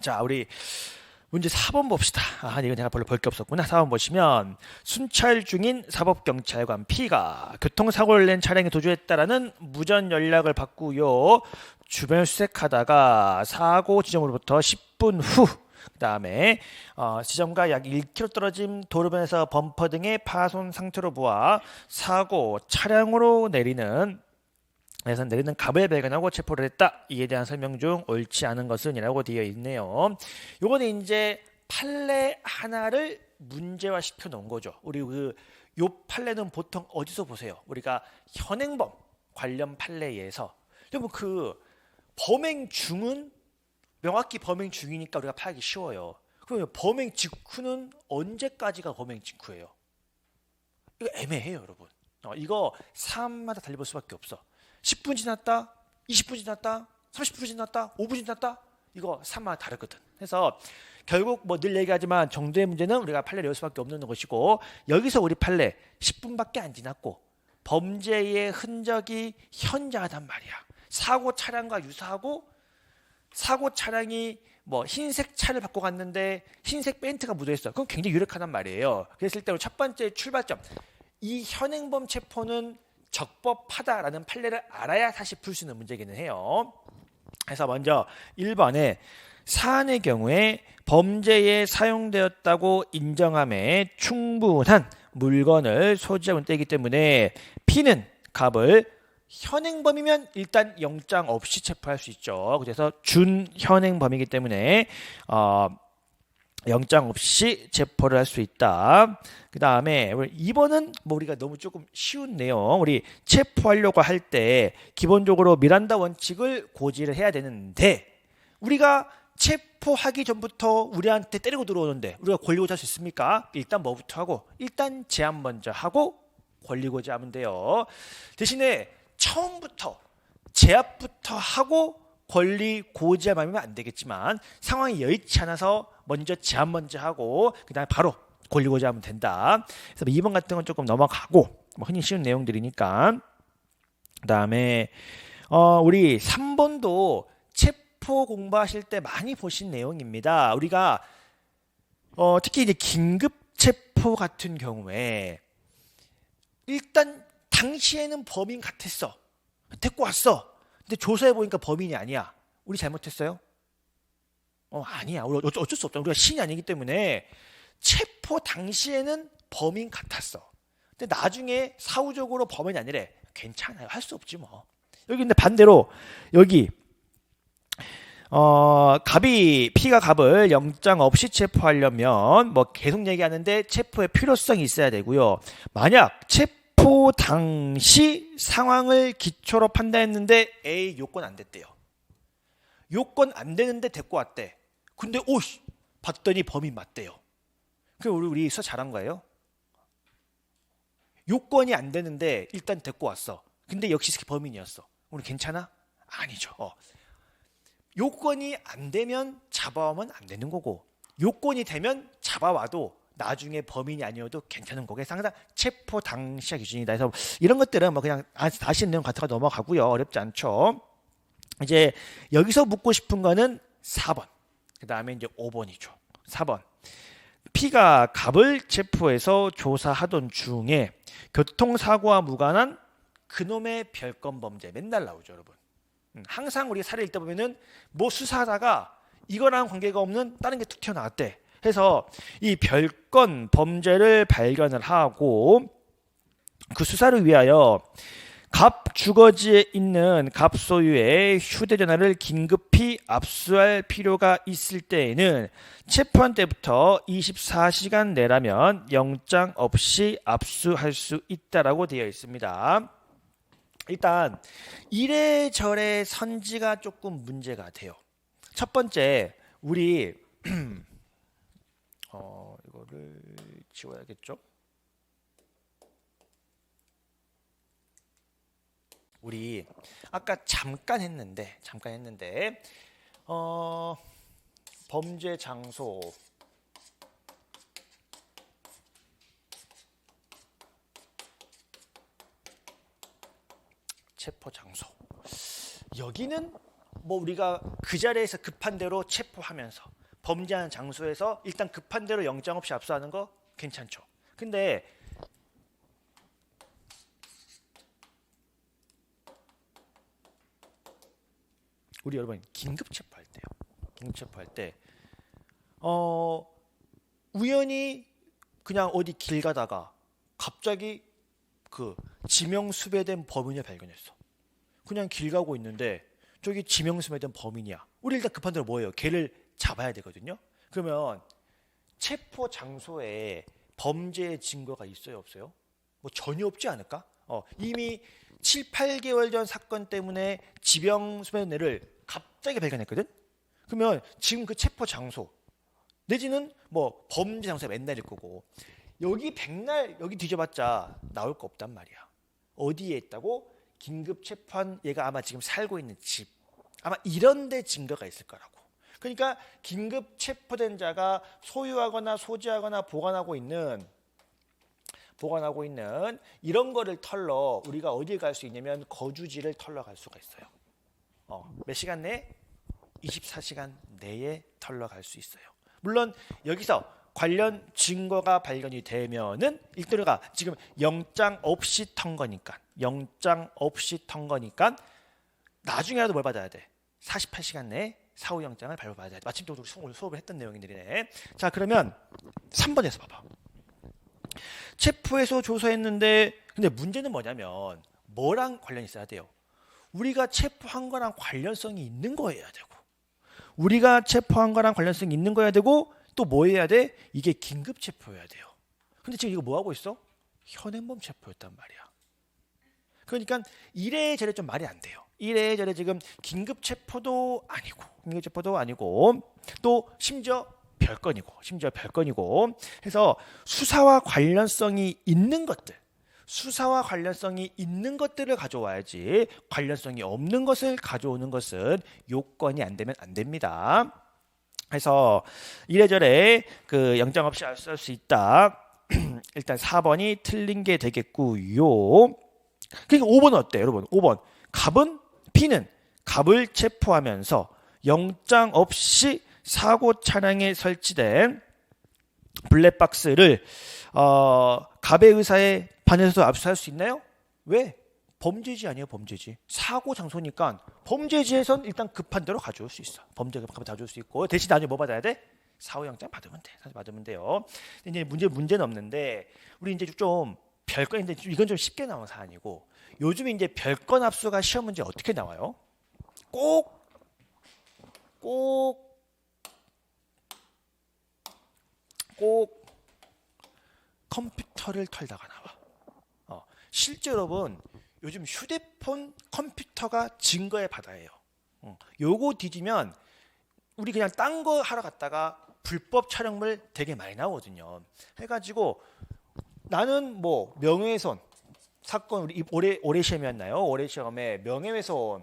자, 우리 문제 4번 봅시다. 이건 제가 별로 볼 게 없었구나. 4번 보시면 순찰 중인 사법경찰관 P가 교통사고를 낸 차량에 도주했다라는 무전 연락을 받고요. 주변을 수색하다가 사고 지점으로부터 10분 후 그다음에 지점과 약 1km 떨어진 도로변에서 범퍼 등의 파손 상태로 보아 사고 차량으로 내리는 갑을 발견하고 체포를 했다. 이에 대한 설명 중 옳지 않은 것은 이라고 되어 있네요. 요거는 이제 판례 하나를 문제화 시켜 놓은 거죠. 우리 요 판례는 보통 어디서 보세요? 우리가 현행범 관련 판례에서 여러분 범행 중은 명확히 범행 중이니까 우리가 파악이 쉬워요. 그러면 범행 직후는 언제까지가 범행 직후예요? 이거 애매해요, 여러분. 이거 사람마다 달리볼 수밖에 없어. 10분 지났다, 20분 지났다, 30분 지났다, 5분 지났다. 이거 사람마다 다르거든. 그래서 결국 늘 얘기하지만 정도의 문제는 우리가 판례를 외울 수밖에 없는 것이고, 여기서 우리 판례 10분밖에 안 지났고 범죄의 흔적이 현저하단 말이야. 사고 차량과 유사하고 사고 차량이 흰색 차를 받고 갔는데 흰색 벤트가 묻어있어. 그건 굉장히 유력하단 말이에요. 그랬을 때 첫 번째 출발점, 이 현행범 체포는 적법하다라는 판례를 알아야 다시 풀 수 있는 문제기는 해요. 그래서 먼저 1번에 사안의 경우에 범죄에 사용되었다고 인정함에 충분한 물건을 소지하고 있기 때문에 P는 갑을 현행범이면 일단 영장 없이 체포할 수 있죠. 그래서 준현행범이기 때문에 영장 없이 체포를 할 수 있다. 그 다음에 2번은 우리가 너무 조금 쉬운 내용. 우리 체포하려고 할 때 기본적으로 미란다 원칙을 고지를 해야 되는데 우리가 체포하기 전부터 우리한테 때리고 들어오는데 우리가 권리고지 할 수 있습니까? 일단 뭐부터 하고 일단 제한 먼저 하고 권리고지 하면 돼요. 대신에 처음부터 제압부터 하고 권리 고지하면 안 되겠지만 상황이 여의치 않아서 먼저 제한 먼저 하고 그 다음에 바로 권리 고지하면 된다. 그래서 2번 같은 건 조금 넘어가고 흔히 쉬운 내용들이니까. 그 다음에 우리 3번도 체포 공부하실 때 많이 보신 내용입니다. 우리가 특히 이제 긴급 체포 같은 경우에 일단 당시에는 범인 같았어. 데리고 왔어. 근데 조사해 보니까 범인이 아니야. 우리 잘못했어요? 아니야. 우리 어쩔 수 없잖아. 우리가 신이 아니기 때문에 체포 당시에는 범인 같았어. 근데 나중에 사후적으로 범인이 아니래. 괜찮아요. 할 수 없지 뭐. 여기 근데 반대로 여기 P가 갑을 영장 없이 체포하려면 계속 얘기하는데 체포의 필요성이 있어야 되고요. 만약 체포 당시 상황을 기초로 판단했는데 A 요건 안 됐대요. 요건 안 되는데 데리고 왔대. 근데 봤더니 범인 맞대요. 그럼 우리 수사 잘한 거예요? 요건이 안 되는데 일단 데리고 왔어. 근데 역시 범인이었어. 우리 괜찮아? 아니죠. 요건이 안 되면 잡아오면 안 되는 거고 요건이 되면 잡아와도 나중에 범인이 아니어도 괜찮은 거고 항상 체포 당시의 기준이다. 그래서 이런 것들은 그냥 다시 내용 같은 거 넘어가고요. 어렵지 않죠. 이제 여기서 묻고 싶은 거는 4번. 그 다음에 이제 5번이죠. 4번. P가 갑을 체포해서 조사하던 중에 교통사고와 무관한 그놈의 별건 범죄 맨날 나오죠, 여러분. 항상 우리 사례 읽다 보면은 수사하다가 이거랑 관계가 없는 다른 게 툭 튀어나왔대. 해서 이 별건 범죄를 발견을 하고 그 수사를 위하여 갑 주거지에 있는 갑 소유의 휴대전화를 긴급히 압수할 필요가 있을 때에는 체포한 때부터 24시간 내라면 영장 없이 압수할 수 있다라고 되어 있습니다. 일단 이래저래 선지가 조금 문제가 돼요. 첫 번째, 우리 이거를 지워야겠죠? 우리 아까 잠깐 했는데 범죄 장소 체포 장소 여기는 뭐 우리가 그 자리에서 급한 대로 체포하면서 범죄한 장소에서 일단 급한 대로 영장 없이 압수하는 거 괜찮죠. 근데 우리 여러분 긴급 체포할 때요. 긴급 체포할 때 우연히 그냥 어디 길 가다가 갑자기 그 지명수배된 범인을 발견했어. 그냥 길 가고 있는데 저기 지명수배된 범인이야. 우리 일단 급한 대로 뭐예요? 걔를 잡아야 되거든요. 그러면 체포 장소에 범죄의 증거가 있어요, 없어요? 뭐 전혀 없지 않을까? 이미 7, 8개월 전 사건 때문에 지명수배된 애를 갑자기 발견했거든. 그러면 지금 그 체포 장소 내지는 뭐 범죄 장소에 맨날일 거고 여기 백날 여기 뒤져봤자 나올 거 없단 말이야. 어디에 있다고? 긴급 체포한 얘가 아마 지금 살고 있는 집 아마 이런 데 증거가 있을 거라고. 그러니까 긴급 체포된 자가 소유하거나 소지하거나 보관하고 있는 이런 거를 털러 우리가 어디에 갈 수 있냐면 거주지를 털러 갈 수가 있어요. 몇 시간 내에? 24시간 내에 털러 갈 수 있어요. 물론 여기서 관련 증거가 발견이 되면은 일도가 지금 영장 없이 턴 거니까 나중에라도 뭘 받아야 돼? 48시간 내에 사후영장을 발부받아야 돼. 마침 또 오늘 수업을 했던 내용들이네. 자, 그러면 3번에서 봐봐. 체포해서 조사했는데 근데 문제는 뭐냐면 뭐랑 관련이 있어야 돼요? 우리가 체포한 거랑 관련성이 있는 거여야 되고 또 뭐 해야 돼? 이게 긴급 체포여야 돼요. 근데 지금 이거 뭐 하고 있어? 현행범 체포였단 말이야. 그러니까 이래저래 좀 말이 안 돼요. 이래저래 지금 긴급 체포도 아니고 또 심지어 별건이고 해서 수사와 관련성이 있는 것들을 가져와야지 관련성이 없는 것을 가져오는 것은 요건이 안 되면 안 됩니다. 그래서 이래저래 그 영장 없이 알 수 있다. 일단 4번이 틀린 게 되겠고요. 그러니까 5번은 어때요, 여러분? 5번. P는 갑을 체포하면서 영장 없이 사고 차량에 설치된 블랙박스를 갑의 의사에 반해서 압수할 수 있나요? 왜? 범죄지 아니에요, 범죄지. 사고 장소니까 범죄지에선 일단 급한 대로 가져올 수 있어. 범죄가 급하면 가져올 수 있고 대신 나중에 뭐 받아야 돼? 사후영장 받으면 돼. 사실 받으면 돼요. 근데 이제 문제는 없는데 우리 이제 좀 별건인데 이건 좀 쉽게 나온 사안이고 요즘 이제 별건 압수가 시험 문제 어떻게 나와요? 꼭 컴퓨터를 털다가 나와. 실제 여러분 요즘 휴대폰 컴퓨터가 증거의 바다예요. 요거 뒤지면 우리 그냥 딴 거 하러 갔다가 불법 촬영물 되게 많이 나오거든요. 해가지고 나는 뭐 명예훼손 사건 우리 올해 시험이었나요? 올해 시험에 명예훼손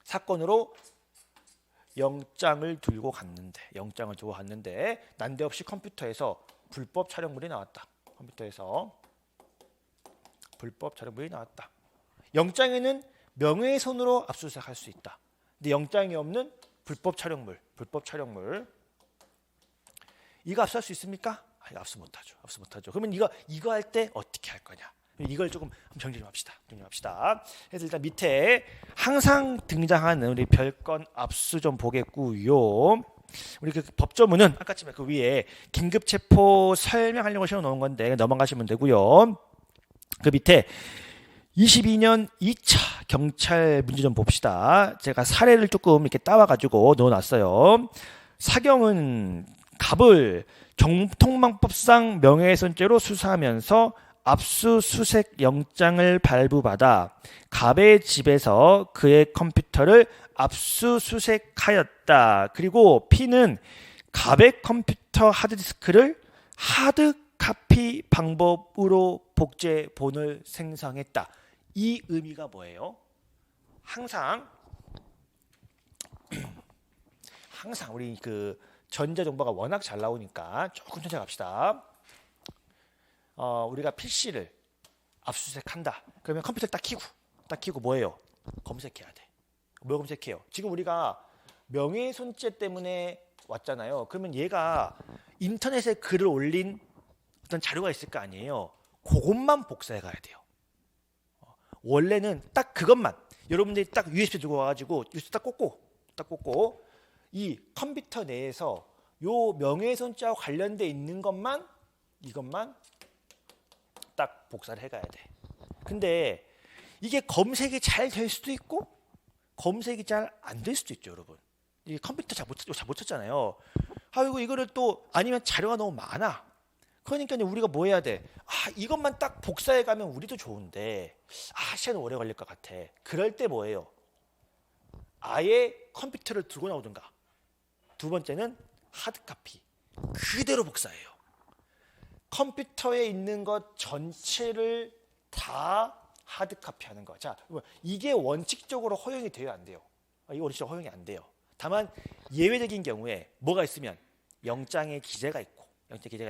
사건으로 영장을 들고 갔는데 난데없이 컴퓨터에서 불법 촬영물이 나왔다. 영장에는 명예훼손으로 압수수색할 수 있다. 근데 영장이 없는 불법 촬영물 이거 압수할 수 있습니까? 압수 못하죠. 그러면 이거 할 때 어떻게 할 거냐? 이걸 조금 정리 좀 합시다. 그래서 일단 밑에 항상 등장하는 우리 별건 압수 좀 보겠고요. 우리 그 법조문은 아까쯤에 그 위에 긴급 체포 설명하려고 세워 놓은 건데 넘어가시면 되고요. 그 밑에 22년 2차 경찰 문제 좀 봅시다. 제가 사례를 조금 이렇게 따와가지고 넣어놨어요. 사경은 갑을 정통망법상 명예훼손죄로 수사하면서 압수수색 영장을 발부받아 갑의 집에서 그의 컴퓨터를 압수수색하였다. 그리고 P는 갑의 컴퓨터 하드디스크를 하드카피 방법으로 복제본을 생성했다. 이 의미가 뭐예요? 항상 우리 그 전자정보가 워낙 잘 나오니까 조금 천천히 갑시다. 우리가 PC를 압수수색한다. 그러면 컴퓨터를 딱 켜고 뭐예요? 검색해야 돼. 뭘 검색해요? 지금 우리가 명예훼손죄 때문에 왔잖아요. 그러면 얘가 인터넷에 글을 올린 어떤 자료가 있을 거 아니에요. 그것만 복사해 가야 돼요. 원래는 딱 그것만 여러분들이 딱 USB 들고 와가지고 USB 딱 꽂고 이 컴퓨터 내에서 요 명예훼손죄와 관련돼 있는 것만 이것만 딱 복사를 해가야 돼. 근데 이게 검색이 잘 될 수도 있고 검색이 잘 안 될 수도 있죠, 여러분. 이 컴퓨터 잘 못 찾잖아요. 아이고 이거를 또 아니면 자료가 너무 많아. 그러니까 우리가 뭐 해야 돼? 이것만 딱 복사해 가면 우리도 좋은데 시간 오래 걸릴 것 같아. 그럴 때 뭐예요? 아예 컴퓨터를 들고 나오든가. 두 번째는 하드카피. 그대로 복사해요. 컴퓨터에 있는 것 전체를 다 하드카피 하는 거. 자, 이게 원칙적으로 허용이 돼요, 안 돼요? 이거 원칙적으로 허용이 안 돼요. 다만 예외적인 경우에 뭐가 있으면 영장에 기재가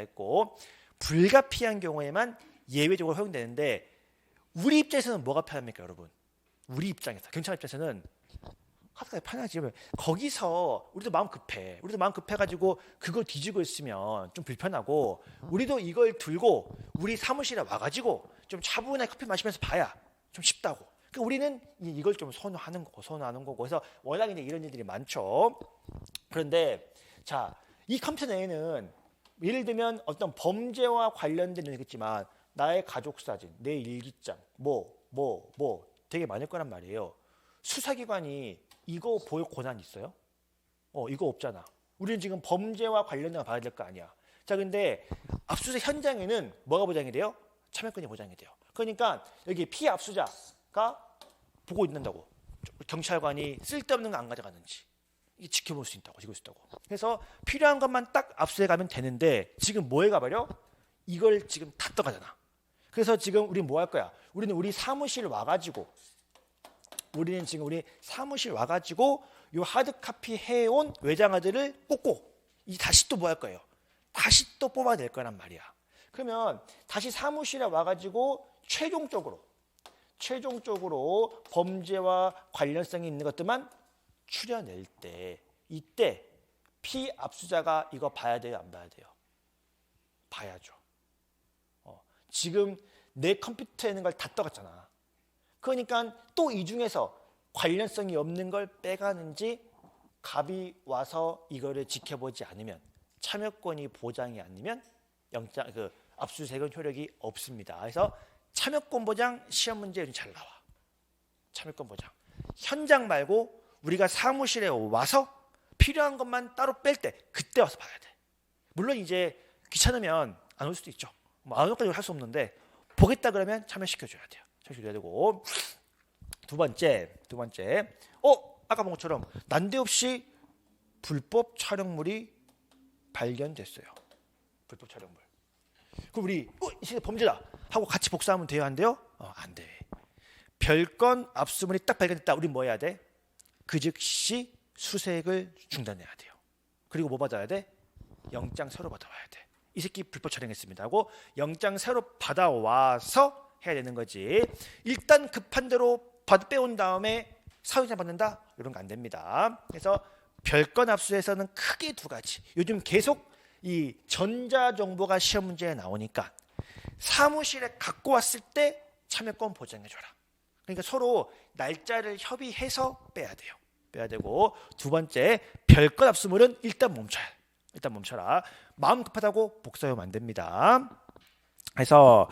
있고 불가피한 경우에만 예외적으로 허용되는데 우리 입장에서는 뭐가 편합니까, 여러분? 우리 입장에서 경찰 입장에서는 하드카피 편하지. 거기서 우리도 마음 급해가지고 그걸 뒤지고 있으면 좀 불편하고 우리도 이걸 들고 우리 사무실에 와가지고 좀 차분하게 커피 마시면서 봐야 좀 쉽다고. 그러니까 우리는 이걸 좀 선호하는 거고. 그래서 워낙 이제 이런 일들이 많죠. 그런데 자, 이 컴퓨터 내에는 예를 들면 어떤 범죄와 관련된 일이겠지만 나의 가족 사진, 내 일기장, 되게 많을 거란 말이에요. 수사기관이 이거 볼 권한 있어요? 이거 없잖아. 우리는 지금 범죄와 관련된 걸 봐야 될 거 아니야. 자, 근데 압수수색 현장에는 뭐가 보장이 돼요? 참여권이 보장이 돼요. 그러니까 여기 피해 압수자가 보고 있는다고. 경찰관이 쓸데없는 거 안 가져가는지 이게 지켜볼 수 있다고. 그래서 필요한 것만 딱 압수해 가면 되는데 지금 뭐 해가버려? 이걸 지금 다 떠가잖아. 그래서 지금 우리 뭐 할 거야? 우리는 우리 사무실 와가지고 요 하드카피 해온 외장하드를 꽂고 다시 또 뭐 할 거예요? 다시 또 뽑아낼 거란 말이야. 그러면 다시 사무실에 와가지고 최종적으로 범죄와 관련성이 있는 것들만 추려낼 때 이때 피압수자가 이거 봐야 돼요, 안 봐야 돼요? 봐야죠. 지금 내 컴퓨터에 있는 걸 다 떠갔잖아. 그러니까 또 이 중에서 관련성이 없는 걸 빼가는지 갑이 와서 이거를 지켜보지 않으면 참여권이 보장이 아니면 압수수색은 효력이 없습니다. 그래서 참여권 보장 시험 문제 요즘 잘 나와. 참여권 보장. 현장 말고 우리가 사무실에 와서 필요한 것만 따로 뺄 때 그때 와서 봐야 돼. 물론 이제 귀찮으면 안 올 수도 있죠. 안 올까지 할 수 없는데 보겠다 그러면 참여시켜줘야 돼요. 참여시켜줘야 되고 두 번째 아까 본 것처럼 난데없이 불법 촬영물이 발견됐어요. 불법 촬영물. 그럼 우리 이 시대 범죄다 하고 같이 복사하면 돼요, 안 돼요? 안 돼. 별건 압수물이 딱 발견됐다. 우리 뭐 해야 돼? 그 즉시 수색을 중단해야 돼요. 그리고 뭐 받아야 돼? 영장 새로 받아와야 돼. 이 새끼 불법 촬영했습니다 하고 영장 새로 받아와서 해야 되는 거지. 일단 급한 대로 빼온 다음에 사유자 받는다? 이런 거 안 됩니다. 그래서 별건 압수에서는 크게 두 가지. 요즘 계속 이 전자정보가 시험 문제에 나오니까 사무실에 갖고 왔을 때 참여권 보장해줘라. 그러니까 서로 날짜를 협의해서 빼야 돼요. 빼야 되고 두 번째 별건 압수물은 일단 멈춰라. 마음 급하다고 복사하면 안 됩니다. 그래서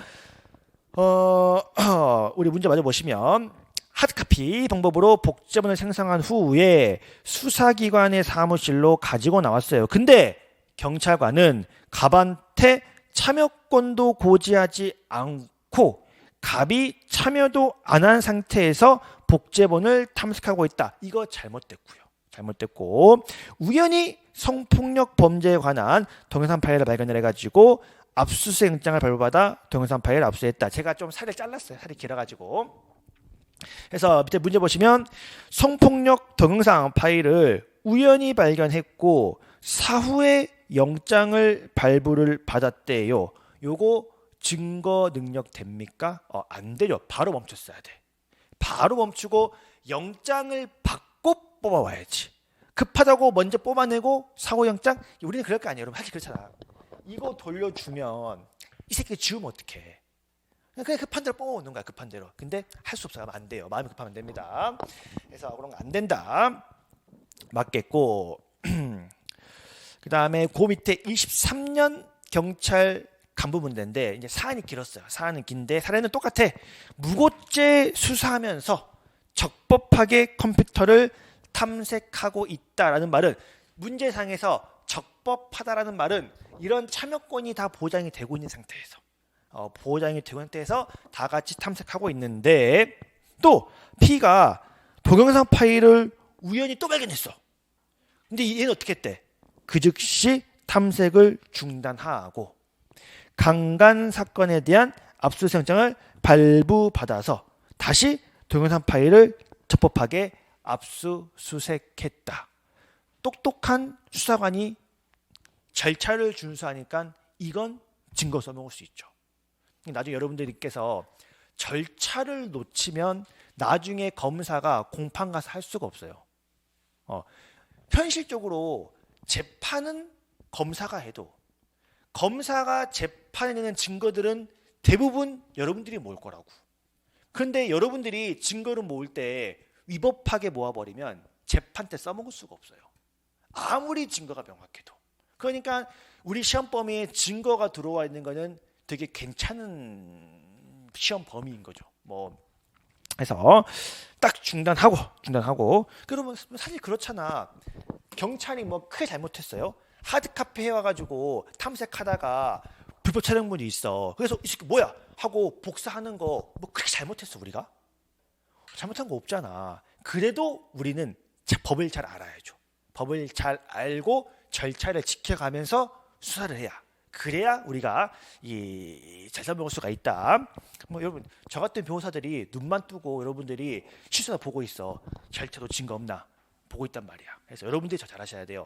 우리 문제 맞아 보시면 하드카피 방법으로 복제본을 생성한 후에 수사기관의 사무실로 가지고 나왔어요. 근데 경찰관은 갑한테 참여권도 고지하지 않고 갑이 참여도 안 한 상태에서 복제본을 탐색하고 있다. 이거 잘못됐고 우연히 성폭력 범죄에 관한 동영상 파일을 발견을 해가지고 압수수색 영장을 발부받아 동영상 파일을 압수했다. 제가 좀 살을 잘랐어요. 살이 길어가지고. 그래서 밑에 문제 보시면 성폭력 동영상 파일을 우연히 발견했고 사후에 영장을 발부를 받았대요. 요거 증거 능력 됩니까? 안 되죠. 바로 멈췄어야 돼. 바로 멈추고 영장을 받고 뽑아와야지. 급하다고 먼저 뽑아내고 사고영장? 우리는 그럴 거 아니에요. 여러분 사실 그렇잖아. 이거 돌려주면 이 새끼 지우면 어떡해. 그냥 급한 대로 뽑아오는 거야. 급한 대로. 근데 할 수 없어요. 안 돼요. 마음이 급하면 안 됩니다. 그래서 그런 거 안 된다. 맞겠고 그 다음에 그 밑에 23년 경찰 간부 문제인데 이제 사안이 길었어요. 사안은 긴데 사례는 똑같아. 무고죄 수사하면서 적법하게 컴퓨터를 탐색하고 있다라는 말은 문제상에서 적법하다라는 말은 이런 참여권이 다 보장이 되고 있는 상태에서 보장이 되고 있는 상태에서 다 같이 탐색하고 있는데 또 P가 동영상 파일을 우연히 또 발견했어. 근데 얘는 어떻게 했대? 그 즉시 탐색을 중단하고 강간 사건에 대한 압수수색영장을 발부받아서 다시 동영상 파일을 적법하게 압수수색했다. 똑똑한 수사관이 절차를 준수하니까 이건 증거 써먹을 수 있죠. 나중에 여러분들께서 절차를 놓치면 나중에 검사가 공판 가서 할 수가 없어요. 현실적으로 재판은 검사가 해도 검사가 재판에 내는 증거들은 대부분 여러분들이 모을 거라고. 그런데 여러분들이 증거를 모을 때 위법하게 모아버리면 재판 때 써먹을 수가 없어요. 아무리 증거가 명확해도. 그러니까 우리 시험 범위에 증거가 들어와 있는 거는 되게 괜찮은 시험 범위인 거죠. 해서 딱 중단하고 그러면 사실 그렇잖아. 경찰이 크게 잘못했어요. 하드카페 해와가지고 탐색하다가 불법 촬영물이 있어. 그래서 이 새끼 뭐야 하고 복사하는 거 그렇게 잘못했어. 우리가 잘못한 거 없잖아. 그래도 우리는 법을 잘 알아야죠. 법을 잘 알고 절차를 지켜가면서 수사를 해야. 그래야 우리가 잘 써먹을 수가 있다. 여러분 저 같은 변호사들이 눈만 뜨고 여러분들이 실수나 보고 있어. 절차도 증거 없나 보고 있단 말이야. 그래서 여러분들이 더 잘하셔야 돼요.